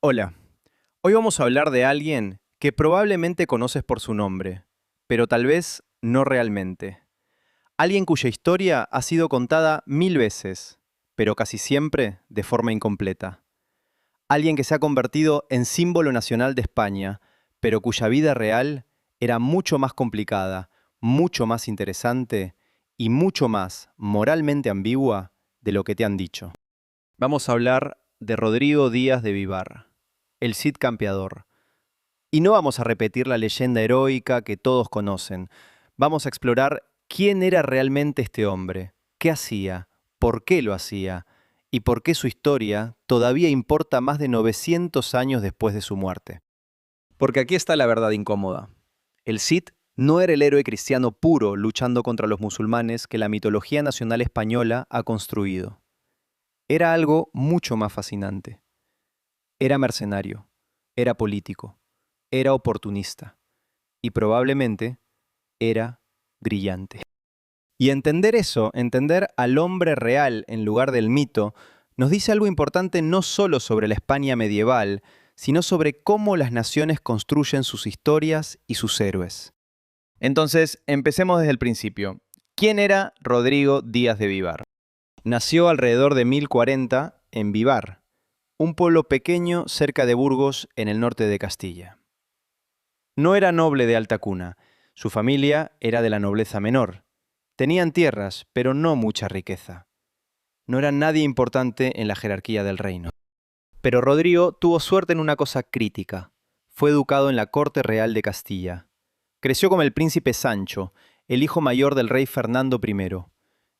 Hola, hoy vamos a hablar de alguien que probablemente conoces por su nombre, pero tal vez no realmente. Alguien cuya historia ha sido contada 1000 veces, pero casi siempre de forma incompleta. Alguien que se ha convertido en símbolo nacional de España, pero cuya vida real era mucho más complicada, mucho más interesante y mucho más moralmente ambigua de lo que te han dicho. Vamos a hablar de Rodrigo Díaz de Vivar, el Cid Campeador. Y no vamos a repetir la leyenda heroica que todos conocen. Vamos a explorar quién era realmente este hombre, qué hacía, por qué lo hacía y por qué su historia todavía importa más de 900 años después de su muerte. Porque aquí está la verdad incómoda. El Cid no era el héroe cristiano puro luchando contra los musulmanes que la mitología nacional española ha construido. Era algo mucho más fascinante. Era mercenario, era político, era oportunista y probablemente era brillante. Y entender eso, entender al hombre real en lugar del mito, nos dice algo importante no solo sobre la España medieval, sino sobre cómo las naciones construyen sus historias y sus héroes. Entonces, empecemos desde el principio. ¿Quién era Rodrigo Díaz de Vivar? Nació alrededor de 1040 en Vivar, un pueblo pequeño cerca de Burgos en el norte de Castilla. No era noble de alta cuna, su familia era de la nobleza menor. Tenían tierras, pero no mucha riqueza. No era nadie importante en la jerarquía del reino. Pero Rodrigo tuvo suerte en una cosa crítica. Fue educado en la corte real de Castilla. Creció como el príncipe Sancho, el hijo mayor del rey Fernando I.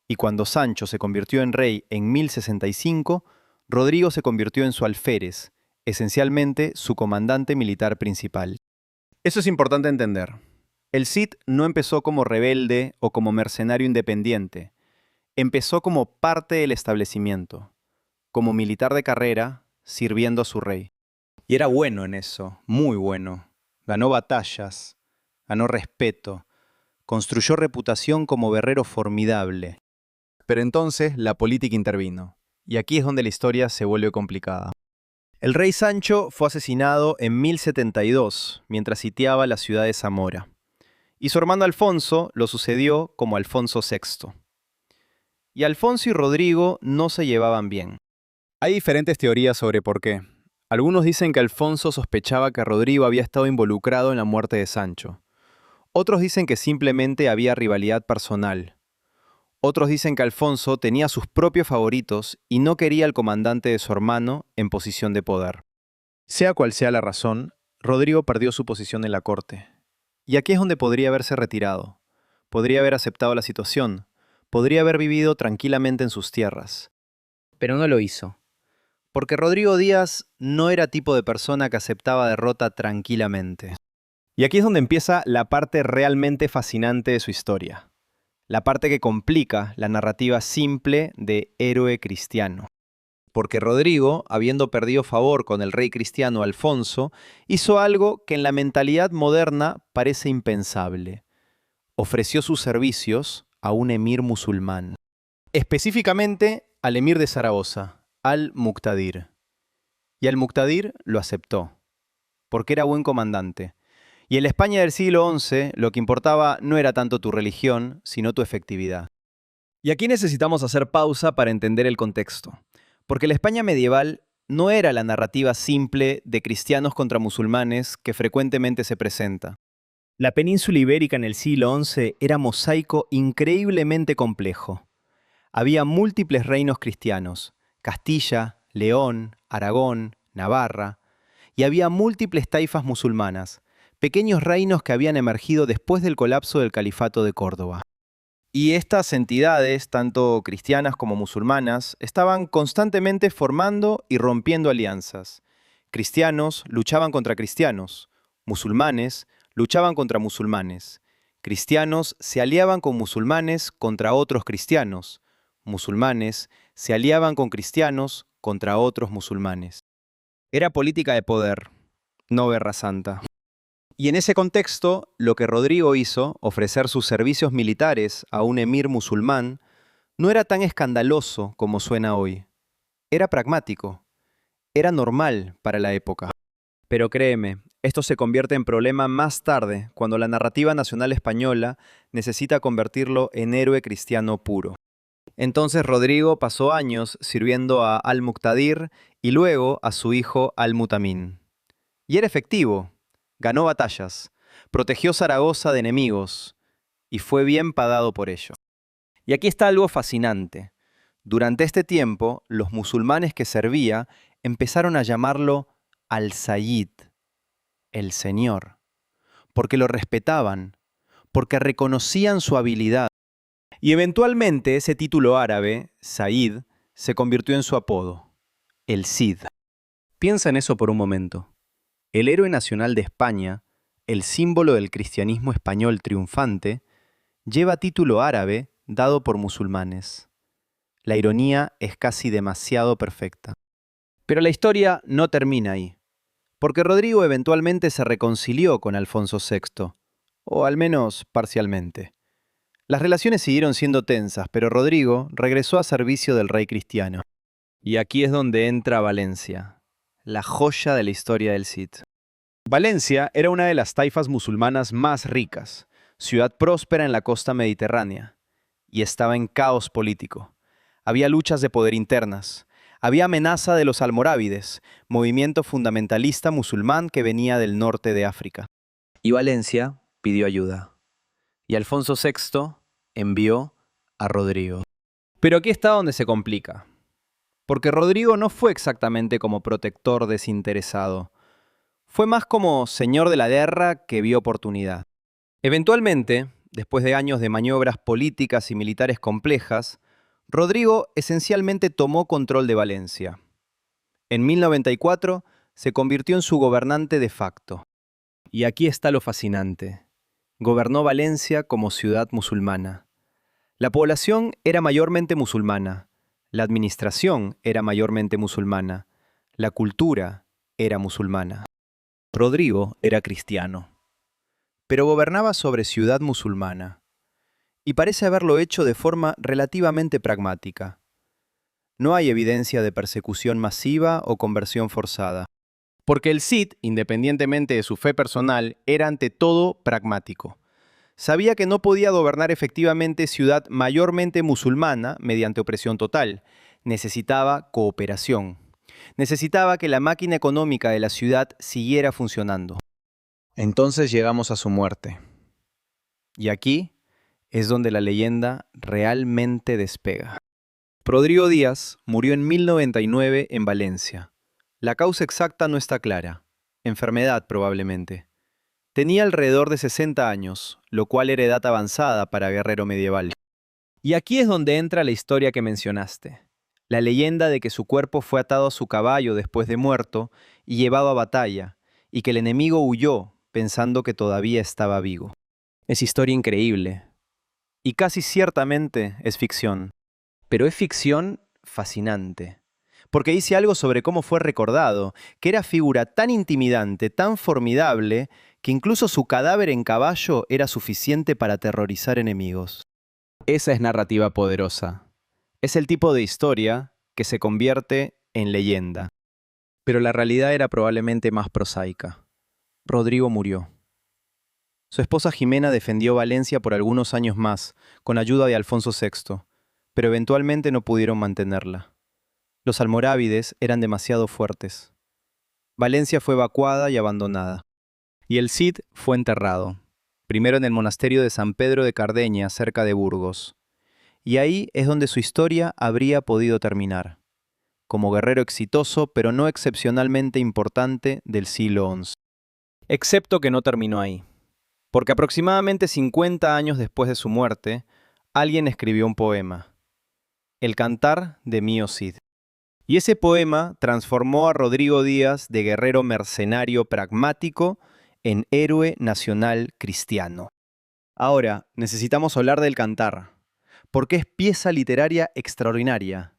Y cuando Sancho se convirtió en rey en 1065, Rodrigo se convirtió en su alférez, esencialmente su comandante militar principal. Eso es importante entender. El Cid no empezó como rebelde o como mercenario independiente. Empezó como parte del establecimiento, como militar de carrera, sirviendo a su rey. Y era bueno en eso, muy bueno. Ganó batallas, ganó respeto, construyó reputación como guerrero formidable. Pero entonces la política intervino. Y aquí es donde la historia se vuelve complicada. El rey Sancho fue asesinado en 1072, mientras sitiaba la ciudad de Zamora. Y su hermano Alfonso lo sucedió como Alfonso VI. Y Alfonso y Rodrigo no se llevaban bien. Hay diferentes teorías sobre por qué. Algunos dicen que Alfonso sospechaba que Rodrigo había estado involucrado en la muerte de Sancho. Otros dicen que simplemente había rivalidad personal. Otros dicen que Alfonso tenía sus propios favoritos y no quería al comandante de su hermano en posición de poder. Sea cual sea la razón, Rodrigo perdió su posición en la corte. Y aquí es donde podría haberse retirado. Podría haber aceptado la situación. Podría haber vivido tranquilamente en sus tierras. Pero no lo hizo. Porque Rodrigo Díaz no era tipo de persona que aceptaba derrota tranquilamente. Y aquí es donde empieza la parte realmente fascinante de su historia. La parte que complica la narrativa simple de héroe cristiano. Porque Rodrigo, habiendo perdido favor con el rey cristiano Alfonso, hizo algo que en la mentalidad moderna parece impensable. Ofreció sus servicios a un emir musulmán. Específicamente al emir de Zaragoza, al-Muqtadir. Y al-Muqtadir lo aceptó, porque era buen comandante. Y en la España del siglo XI lo que importaba no era tanto tu religión, sino tu efectividad. Y aquí necesitamos hacer pausa para entender el contexto. Porque la España medieval no era la narrativa simple de cristianos contra musulmanes que frecuentemente se presenta. La península ibérica en el siglo XI era mosaico increíblemente complejo. Había múltiples reinos cristianos: Castilla, León, Aragón, Navarra, y había múltiples taifas musulmanas, pequeños reinos que habían emergido después del colapso del califato de Córdoba. Y estas entidades, tanto cristianas como musulmanas, estaban constantemente formando y rompiendo alianzas. Cristianos luchaban contra cristianos, musulmanes luchaban contra musulmanes. Cristianos se aliaban con musulmanes contra otros cristianos. Musulmanes se aliaban con cristianos contra otros musulmanes. Era política de poder, no guerra santa. Y en ese contexto, lo que Rodrigo hizo, ofrecer sus servicios militares a un emir musulmán, no era tan escandaloso como suena hoy. Era pragmático. Era normal para la época. Pero créeme, esto se convierte en problema más tarde, cuando la narrativa nacional española necesita convertirlo en héroe cristiano puro. Entonces Rodrigo pasó años sirviendo a Al-Muqtadir y luego a su hijo Al-Mutamín. Y era efectivo, ganó batallas, protegió Zaragoza de enemigos y fue bien pagado por ello. Y aquí está algo fascinante. Durante este tiempo, los musulmanes que servía empezaron a llamarlo Al-Sayyid, el Señor, porque lo respetaban, porque reconocían su habilidad. Y eventualmente ese título árabe, Said, se convirtió en su apodo, el Cid. Piensa en eso por un momento. El héroe nacional de España, el símbolo del cristianismo español triunfante, lleva título árabe dado por musulmanes. La ironía es casi demasiado perfecta. Pero la historia no termina ahí, porque Rodrigo eventualmente se reconcilió con Alfonso VI, o al menos parcialmente. Las relaciones siguieron siendo tensas, pero Rodrigo regresó a servicio del rey cristiano. Y aquí es donde entra Valencia, la joya de la historia del Cid. Valencia era una de las taifas musulmanas más ricas, ciudad próspera en la costa mediterránea, y estaba en caos político. Había luchas de poder internas, había amenaza de los almorávides, movimiento fundamentalista musulmán que venía del norte de África. Y Valencia pidió ayuda. Y Alfonso VI envió a Rodrigo. Pero aquí está donde se complica. Porque Rodrigo no fue exactamente como protector desinteresado. Fue más como señor de la guerra que vio oportunidad. Eventualmente, después de años de maniobras políticas y militares complejas, Rodrigo esencialmente tomó control de Valencia. En 1094 se convirtió en su gobernante de facto. Y aquí está lo fascinante. Gobernó Valencia como ciudad musulmana. La población era mayormente musulmana, la administración era mayormente musulmana, la cultura era musulmana. Rodrigo era cristiano, pero gobernaba sobre ciudad musulmana, y parece haberlo hecho de forma relativamente pragmática. No hay evidencia de persecución masiva o conversión forzada, porque el Cid, independientemente de su fe personal, era ante todo pragmático. Sabía que no podía gobernar efectivamente ciudad mayormente musulmana mediante opresión total. Necesitaba cooperación. Necesitaba que la máquina económica de la ciudad siguiera funcionando. Entonces llegamos a su muerte. Y aquí es donde la leyenda realmente despega. Rodrigo Díaz murió en 1099 en Valencia. La causa exacta no está clara. Enfermedad probablemente. Tenía alrededor de 60 años, lo cual era edad avanzada para guerrero medieval. Y aquí es donde entra la historia que mencionaste. La leyenda de que su cuerpo fue atado a su caballo después de muerto y llevado a batalla, y que el enemigo huyó pensando que todavía estaba vivo. Es historia increíble. Y casi ciertamente es ficción. Pero es ficción fascinante. Porque dice algo sobre cómo fue recordado, que era figura tan intimidante, tan formidable, que incluso su cadáver en caballo era suficiente para aterrorizar enemigos. Esa es narrativa poderosa. Es el tipo de historia que se convierte en leyenda. Pero la realidad era probablemente más prosaica. Rodrigo murió. Su esposa Jimena defendió Valencia por algunos años más, con ayuda de Alfonso VI, pero eventualmente no pudieron mantenerla. Los almorávides eran demasiado fuertes. Valencia fue evacuada y abandonada. Y el Cid fue enterrado, primero en el monasterio de San Pedro de Cardeña, cerca de Burgos. Y ahí es donde su historia habría podido terminar, como guerrero exitoso pero no excepcionalmente importante del siglo XI. Excepto que no terminó ahí, porque aproximadamente 50 años después de su muerte, alguien escribió un poema, El Cantar de Mío Cid. Y ese poema transformó a Rodrigo Díaz de guerrero mercenario pragmático en héroe nacional cristiano. Ahora, necesitamos hablar del Cantar, porque es pieza literaria extraordinaria.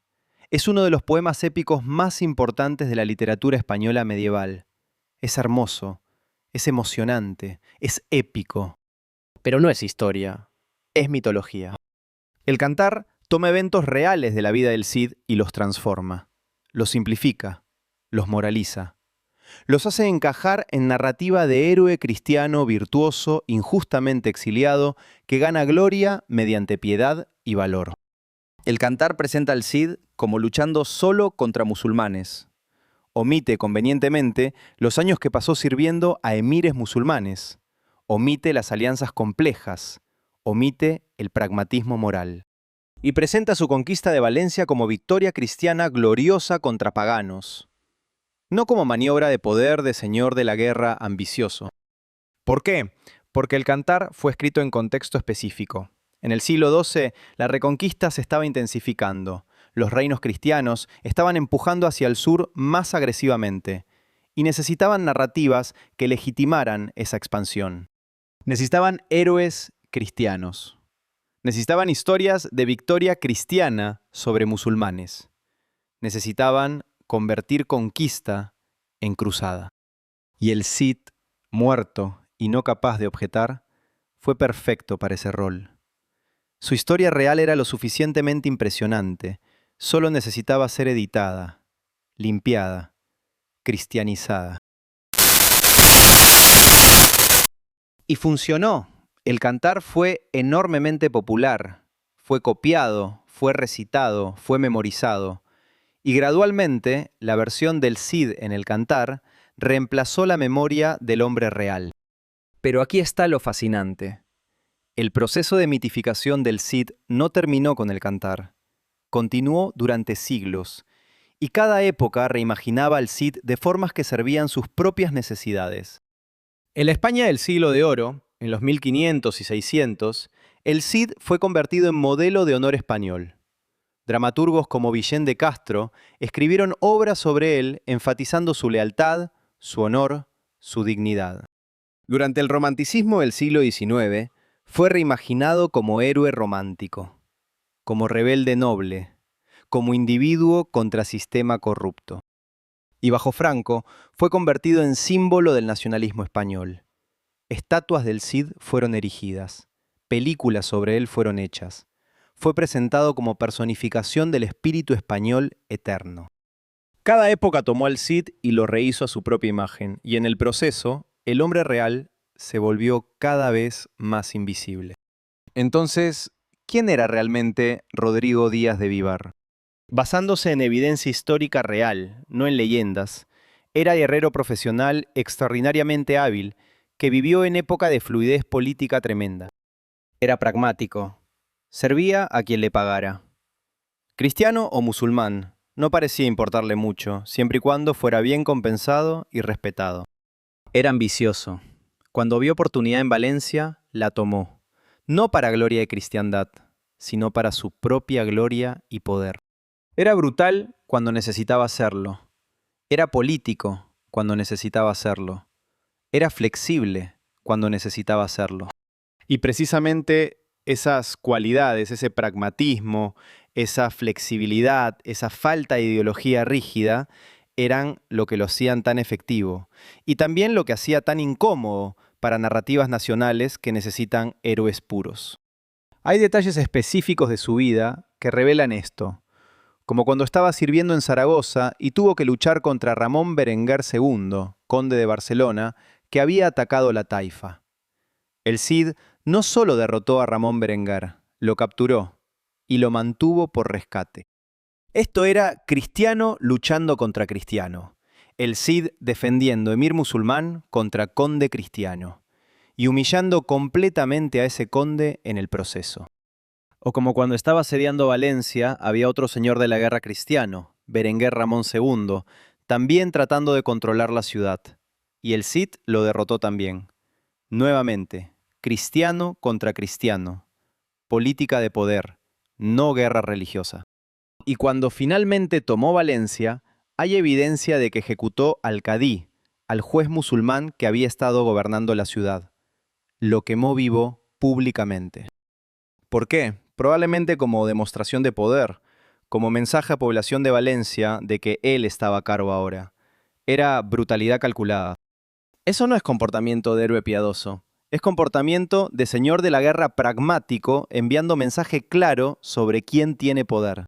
Es uno de los poemas épicos más importantes de la literatura española medieval. Es hermoso, es emocionante, es épico. Pero no es historia, es mitología. El Cantar toma eventos reales de la vida del Cid y los transforma. Los simplifica, los moraliza. Los hace encajar en narrativa de héroe cristiano virtuoso, injustamente exiliado, que gana gloria mediante piedad y valor. El Cantar presenta al Cid como luchando solo contra musulmanes. Omite convenientemente los años que pasó sirviendo a emires musulmanes. Omite las alianzas complejas. Omite el pragmatismo moral. Y presenta su conquista de Valencia como victoria cristiana gloriosa contra paganos. No como maniobra de poder de señor de la guerra ambicioso. ¿Por qué? Porque el Cantar fue escrito en contexto específico. En el siglo XII, la reconquista se estaba intensificando. Los reinos cristianos estaban empujando hacia el sur más agresivamente y necesitaban narrativas que legitimaran esa expansión. Necesitaban héroes cristianos. Necesitaban historias de victoria cristiana sobre musulmanes. Necesitaban convertir conquista en cruzada. Y el Cid, muerto y no capaz de objetar, fue perfecto para ese rol. Su historia real era lo suficientemente impresionante, solo necesitaba ser editada, limpiada, cristianizada. Y funcionó. El Cantar fue enormemente popular, fue copiado, fue recitado, fue memorizado. Y gradualmente, la versión del Cid en el Cantar reemplazó la memoria del hombre real. Pero aquí está lo fascinante. El proceso de mitificación del Cid no terminó con el Cantar. Continuó durante siglos, y cada época reimaginaba al Cid de formas que servían sus propias necesidades. En la España del siglo de oro, en los 1500 y 600, el Cid fue convertido en modelo de honor español. Dramaturgos como Villén de Castro escribieron obras sobre él enfatizando su lealtad, su honor, su dignidad. Durante el romanticismo del siglo XIX, fue reimaginado como héroe romántico, como rebelde noble, como individuo contra sistema corrupto. Y bajo Franco fue convertido en símbolo del nacionalismo español. Estatuas del Cid fueron erigidas, películas sobre él fueron hechas. Fue presentado como personificación del espíritu español eterno. Cada época tomó al Cid y lo rehizo a su propia imagen, y en el proceso, el hombre real se volvió cada vez más invisible. Entonces, ¿quién era realmente Rodrigo Díaz de Vivar? Basándose en evidencia histórica real, no en leyendas, era guerrero profesional extraordinariamente hábil que vivió en época de fluidez política tremenda. Era pragmático. Servía a quien le pagara. Cristiano o musulmán, no parecía importarle mucho, siempre y cuando fuera bien compensado y respetado. Era ambicioso. Cuando vio oportunidad en Valencia, la tomó. No para gloria de cristiandad, sino para su propia gloria y poder. Era brutal cuando necesitaba serlo. Era político cuando necesitaba hacerlo. Era flexible cuando necesitaba hacerlo. Y precisamente esas cualidades, ese pragmatismo, esa flexibilidad, esa falta de ideología rígida, eran lo que lo hacían tan efectivo. Y también lo que hacía tan incómodo para narrativas nacionales que necesitan héroes puros. Hay detalles específicos de su vida que revelan esto, como cuando estaba sirviendo en Zaragoza y tuvo que luchar contra Ramón Berenguer II, conde de Barcelona, que había atacado la taifa. El Cid no solo derrotó a Ramón Berenguer, lo capturó y lo mantuvo por rescate. Esto era cristiano luchando contra cristiano, el Cid defendiendo emir musulmán contra conde cristiano, y humillando completamente a ese conde en el proceso. O como cuando estaba asediando Valencia, había otro señor de la guerra cristiano, Berenguer Ramón II, también tratando de controlar la ciudad, y el Cid lo derrotó también. Nuevamente, cristiano contra cristiano, política de poder, no guerra religiosa. Y cuando finalmente tomó Valencia, hay evidencia de que ejecutó al cadí, al juez musulmán que había estado gobernando la ciudad. Lo quemó vivo públicamente. ¿Por qué? Probablemente como demostración de poder, como mensaje a población de Valencia de que él estaba a cargo ahora. Era brutalidad calculada. Eso no es comportamiento de héroe piadoso. Es comportamiento de señor de la guerra pragmático enviando mensaje claro sobre quién tiene poder.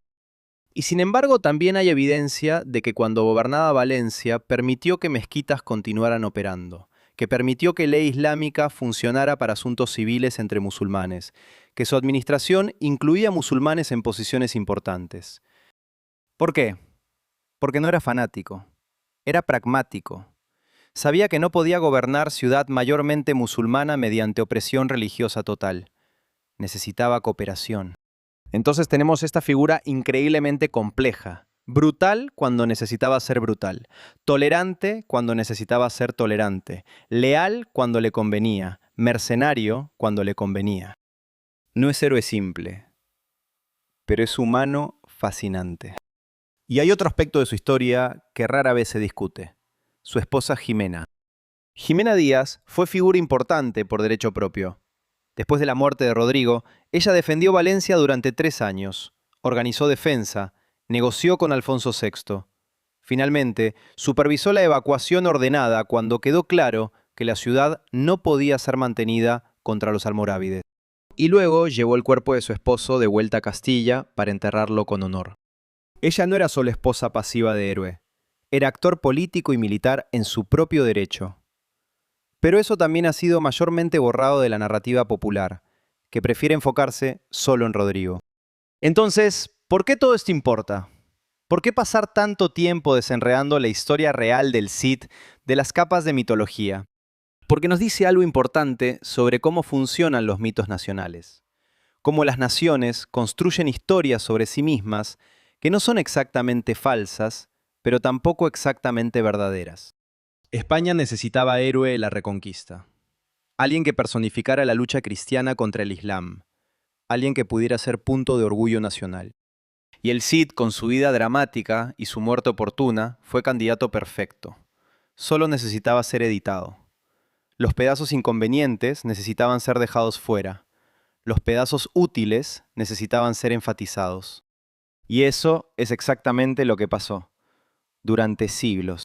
Y sin embargo, también hay evidencia de que cuando gobernaba Valencia permitió que mezquitas continuaran operando, que permitió que ley islámica funcionara para asuntos civiles entre musulmanes, que su administración incluía musulmanes en posiciones importantes. ¿Por qué? Porque no era fanático, era pragmático. Sabía que no podía gobernar ciudad mayormente musulmana mediante opresión religiosa total. Necesitaba cooperación. Entonces tenemos esta figura increíblemente compleja. Brutal cuando necesitaba ser brutal. Tolerante cuando necesitaba ser tolerante. Leal cuando le convenía. Mercenario cuando le convenía. No es héroe simple, pero es humano fascinante. Y hay otro aspecto de su historia que rara vez se discute. Su esposa Jimena. Jimena Díaz fue figura importante por derecho propio. Después de la muerte de Rodrigo, ella defendió Valencia durante 3 años, organizó defensa, negoció con Alfonso VI. Finalmente, supervisó la evacuación ordenada cuando quedó claro que la ciudad no podía ser mantenida contra los almorávides. Y luego llevó el cuerpo de su esposo de vuelta a Castilla para enterrarlo con honor. Ella no era solo esposa pasiva de héroe, era actor político y militar en su propio derecho. Pero eso también ha sido mayormente borrado de la narrativa popular, que prefiere enfocarse solo en Rodrigo. Entonces, ¿por qué todo esto importa? ¿Por qué pasar tanto tiempo desenredando la historia real del Cid de las capas de mitología? Porque nos dice algo importante sobre cómo funcionan los mitos nacionales. Cómo las naciones construyen historias sobre sí mismas que no son exactamente falsas, pero tampoco exactamente verdaderas. España necesitaba héroe en la Reconquista. Alguien que personificara la lucha cristiana contra el Islam. Alguien que pudiera ser punto de orgullo nacional. Y el Cid, con su vida dramática y su muerte oportuna, fue candidato perfecto. Solo necesitaba ser editado. Los pedazos inconvenientes necesitaban ser dejados fuera. Los pedazos útiles necesitaban ser enfatizados. Y eso es exactamente lo que pasó. Durante siglos.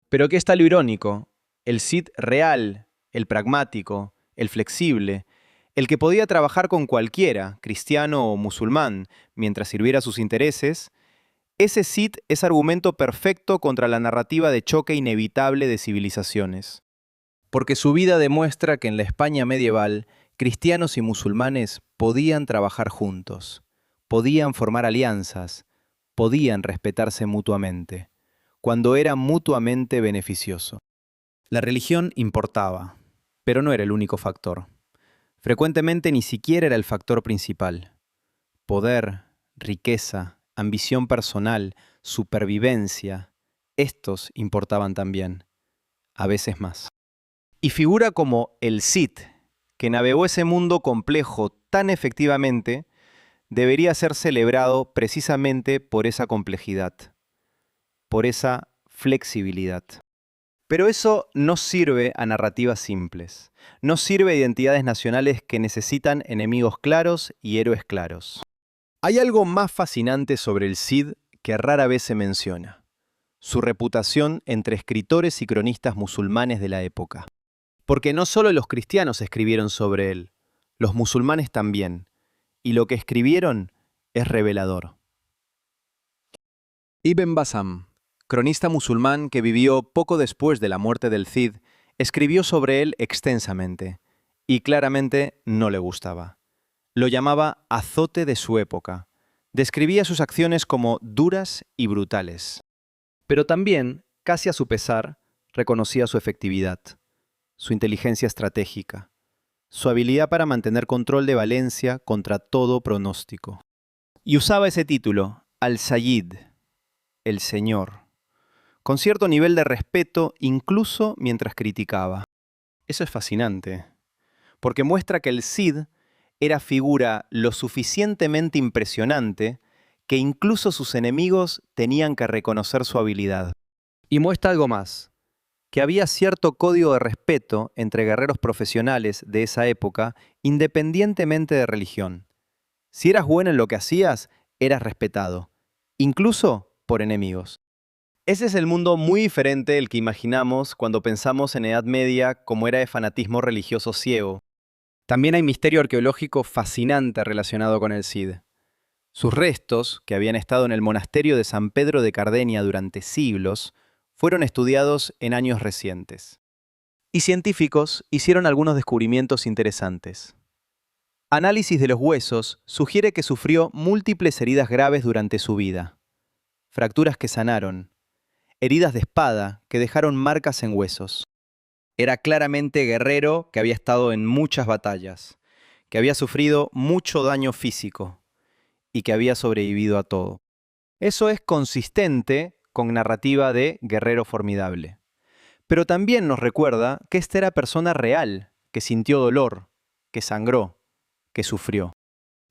Pero ¿qué está lo irónico? El Cid real, el pragmático, el flexible, el que podía trabajar con cualquiera, cristiano o musulmán, mientras sirviera sus intereses, ese Cid es argumento perfecto contra la narrativa de choque inevitable de civilizaciones. Porque su vida demuestra que en la España medieval, cristianos y musulmanes podían trabajar juntos, podían formar alianzas, podían respetarse mutuamente, cuando era mutuamente beneficioso. La religión importaba, pero no era el único factor. Frecuentemente ni siquiera era el factor principal. Poder, riqueza, ambición personal, supervivencia, estos importaban también, a veces más. Y figura como el Cid, que navegó ese mundo complejo tan efectivamente, debería ser celebrado precisamente por esa complejidad, por esa flexibilidad. Pero eso no sirve a narrativas simples, no sirve a identidades nacionales que necesitan enemigos claros y héroes claros. Hay algo más fascinante sobre el Cid que rara vez se menciona: su reputación entre escritores y cronistas musulmanes de la época. Porque no solo los cristianos escribieron sobre él, los musulmanes también, y lo que escribieron es revelador. Ibn Bassam, cronista musulmán que vivió poco después de la muerte del Cid, escribió sobre él extensamente, y claramente no le gustaba. Lo llamaba azote de su época. Describía sus acciones como duras y brutales. Pero también, casi a su pesar, reconocía su efectividad, su inteligencia estratégica, su habilidad para mantener control de Valencia contra todo pronóstico. Y usaba ese título, Al-Sayyid, el Señor, con cierto nivel de respeto incluso mientras criticaba. Eso es fascinante, porque muestra que el Cid era figura lo suficientemente impresionante que incluso sus enemigos tenían que reconocer su habilidad. Y muestra algo más, que había cierto código de respeto entre guerreros profesionales de esa época, independientemente de religión. Si eras bueno en lo que hacías, eras respetado, incluso por enemigos. Ese es el mundo muy diferente del que imaginamos cuando pensamos en Edad Media como era de fanatismo religioso ciego. También hay misterio arqueológico fascinante relacionado con el Cid. Sus restos, que habían estado en el monasterio de San Pedro de Cardeña durante siglos, fueron estudiados en años recientes. Y científicos hicieron algunos descubrimientos interesantes. Análisis de los huesos sugiere que sufrió múltiples heridas graves durante su vida. Fracturas que sanaron. Heridas de espada que dejaron marcas en huesos. Era claramente guerrero que había estado en muchas batallas, que había sufrido mucho daño físico y que había sobrevivido a todo. Eso es consistente con narrativa de guerrero formidable. Pero también nos recuerda que esta era persona real, que sintió dolor, que sangró, que sufrió.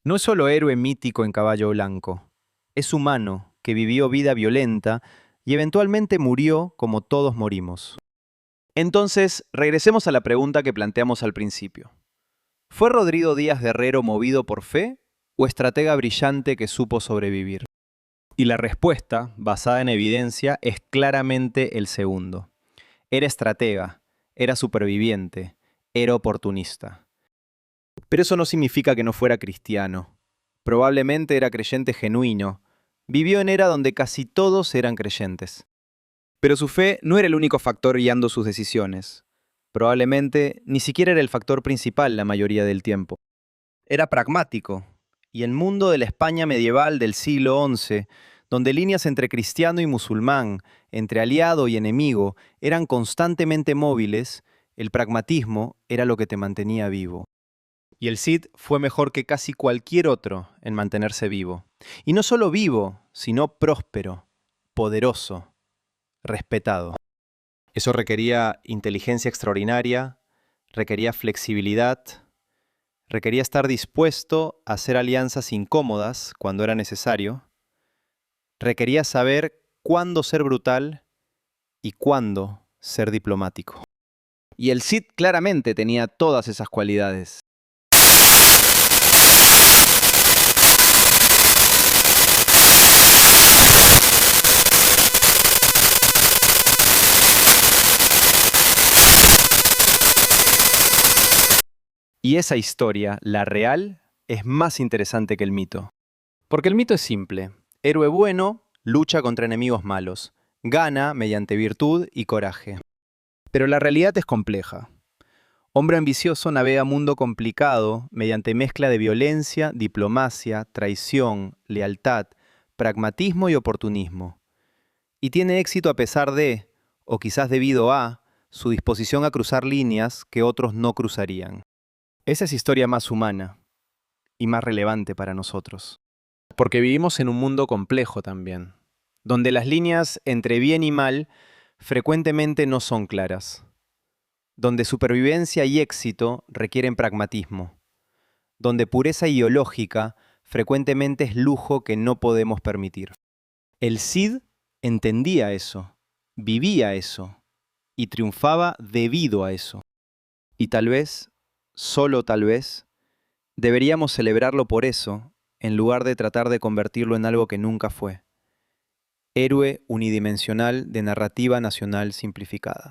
No es solo héroe mítico en caballo blanco, es humano que vivió vida violenta y eventualmente murió como todos morimos. Entonces, regresemos a la pregunta que planteamos al principio. ¿Fue Rodrigo Díaz de Herrero movido por fe o estratega brillante que supo sobrevivir? Y la respuesta, basada en evidencia, es claramente el segundo. Era estratega, era superviviente, era oportunista. Pero eso no significa que no fuera cristiano. Probablemente era creyente genuino. Vivió en era donde casi todos eran creyentes. Pero su fe no era el único factor guiando sus decisiones. Probablemente ni siquiera era el factor principal la mayoría del tiempo. Era pragmático. Y el mundo de la España medieval del siglo XI, donde líneas entre cristiano y musulmán, entre aliado y enemigo, eran constantemente móviles, el pragmatismo era lo que te mantenía vivo. Y el Cid fue mejor que casi cualquier otro en mantenerse vivo. Y no solo vivo, sino próspero, poderoso, respetado. Eso requería inteligencia extraordinaria, requería flexibilidad, requería estar dispuesto a hacer alianzas incómodas cuando era necesario, requería saber cuándo ser brutal y cuándo ser diplomático. Y el Cid claramente tenía todas esas cualidades. Y esa historia, la real, es más interesante que el mito. Porque el mito es simple. Héroe bueno lucha contra enemigos malos. Gana mediante virtud y coraje. Pero la realidad es compleja. Hombre ambicioso navega mundo complicado mediante mezcla de violencia, diplomacia, traición, lealtad, pragmatismo y oportunismo. Y tiene éxito a pesar de, o quizás debido a, su disposición a cruzar líneas que otros no cruzarían. Esa es historia más humana y más relevante para nosotros. Porque vivimos en un mundo complejo también, donde las líneas entre bien y mal frecuentemente no son claras, donde supervivencia y éxito requieren pragmatismo, donde pureza ideológica frecuentemente es lujo que no podemos permitir. El Cid entendía eso, vivía eso y triunfaba debido a eso. Y tal vez, solo tal vez, deberíamos celebrarlo por eso, en lugar de tratar de convertirlo en algo que nunca fue. Héroe unidimensional de narrativa nacional simplificada.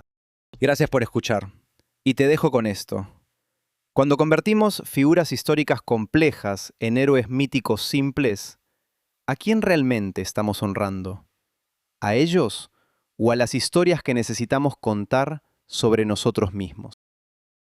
Gracias por escuchar. Y te dejo con esto. Cuando convertimos figuras históricas complejas en héroes míticos simples, ¿a quién realmente estamos honrando? ¿A ellos o a las historias que necesitamos contar sobre nosotros mismos?